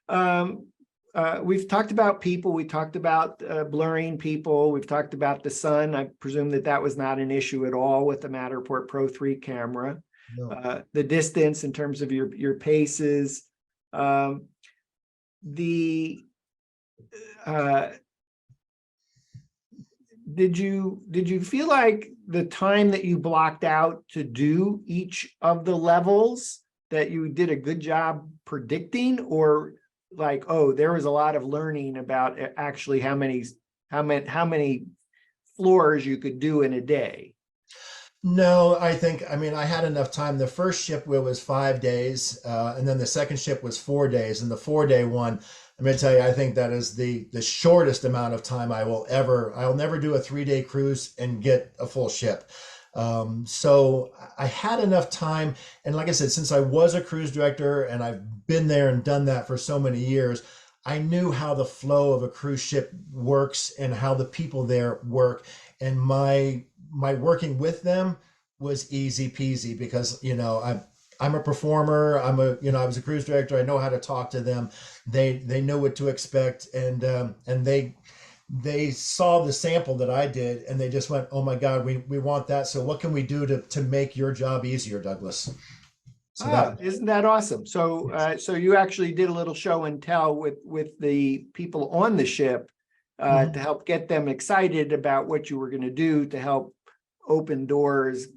We've talked about people. We talked about blurring people. We've talked about the sun. I presume that was not an issue at all with the Matterport Pro3 camera. No. The distance in terms of your paces. Did you feel like the time that you blocked out to do each of the levels that you did a good job predicting, or like, oh, there was a lot of learning about actually how many floors you could do in a day? No, I mean, I had enough time. The first ship was 5 days, and then the second ship was 4 days. And the 4-day one, I'm going to tell you, I think that is the shortest amount of time I'll never do a 3-day cruise and get a full ship. So I had enough time. And like I said, since I was a cruise director and I've been there and done that for so many years, I knew how the flow of a cruise ship works and how the people there work. And my working with them was easy peasy because, I'm a performer. I was a cruise director. I know how to talk to them. They know what to expect. And they saw the sample that I did and they just went, oh my God, we want that. So what can we do to make your job easier, Douglas? So isn't that awesome? So, so you actually did a little show and tell with the people on the ship to help get them excited about what you were going to do to help open doors,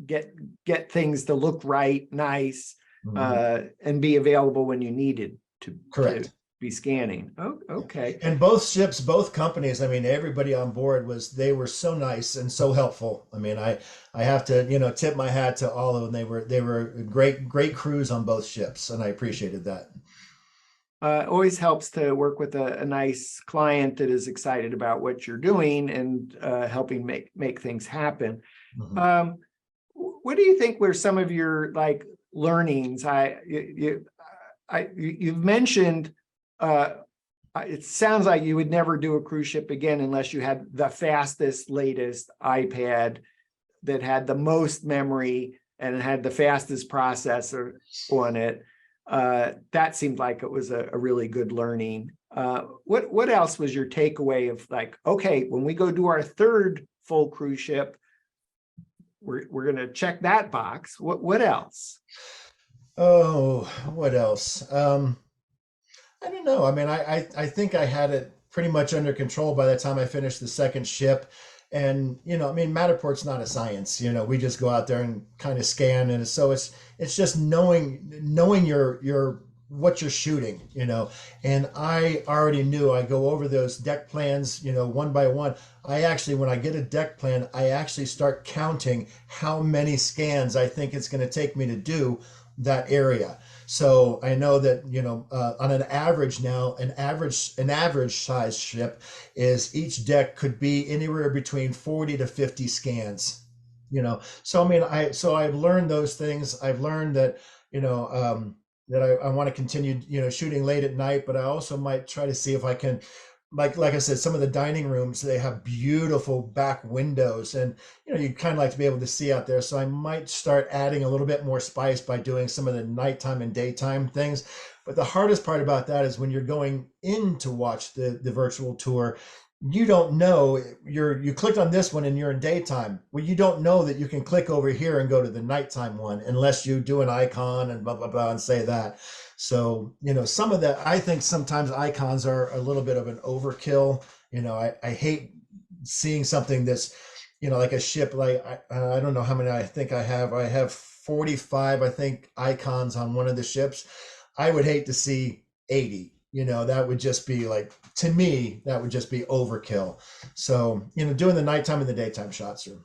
get things to look right, nice, and be available when you needed to. Correct. To be scanning. Oh, okay. And both ships, both companies, I mean, everybody on board they were so nice and so helpful. I mean, I have to, tip my hat to all of them. They were a great crews on both ships, and I appreciated that. Always helps to work with a nice client that is excited about what you're doing and helping make things happen. What do you think were some of your learnings? You've mentioned it sounds like you would never do a cruise ship again unless you had the fastest, latest iPad that had the most memory and it had the fastest processor on it. That seemed like it was a really good learning. What else was your takeaway of okay, when we go do our third full cruise ship, we're going to check that box. What else? Oh, what else? I don't know. I mean, I think I had it pretty much under control by the time I finished the second ship. And, I mean, Matterport's not a science, we just go out there and kind of scan. And so it's just knowing your what you're shooting, and I already knew. I go over those deck plans, one by one. When I get a deck plan, I actually start counting how many scans I think it's going to take me to do that area. So I know that, on an average now, an average size ship is each deck could be anywhere between 40 to 50 scans, So, I mean, I've learned those things. I've learned that, that I want to continue, shooting late at night, but I also might try to see if I can, like I said, some of the dining rooms, they have beautiful back windows and, you kind of like to be able to see out there. So I might start adding a little bit more spice by doing some of the nighttime and daytime things. But the hardest part about that is when you're going in to watch the virtual tour, you don't know you clicked on this one and you're in daytime. Well, you don't know that you can click over here and go to the nighttime one unless you do an icon and blah, blah, blah, and say that. So, some of that, I think sometimes icons are a little bit of an overkill. I hate seeing something that's, like a ship, I don't know how many I think I have. I have 45, I think, icons on one of the ships. I would hate to see 80. That would just be to me, that would just be overkill. So, doing the nighttime and the daytime shots are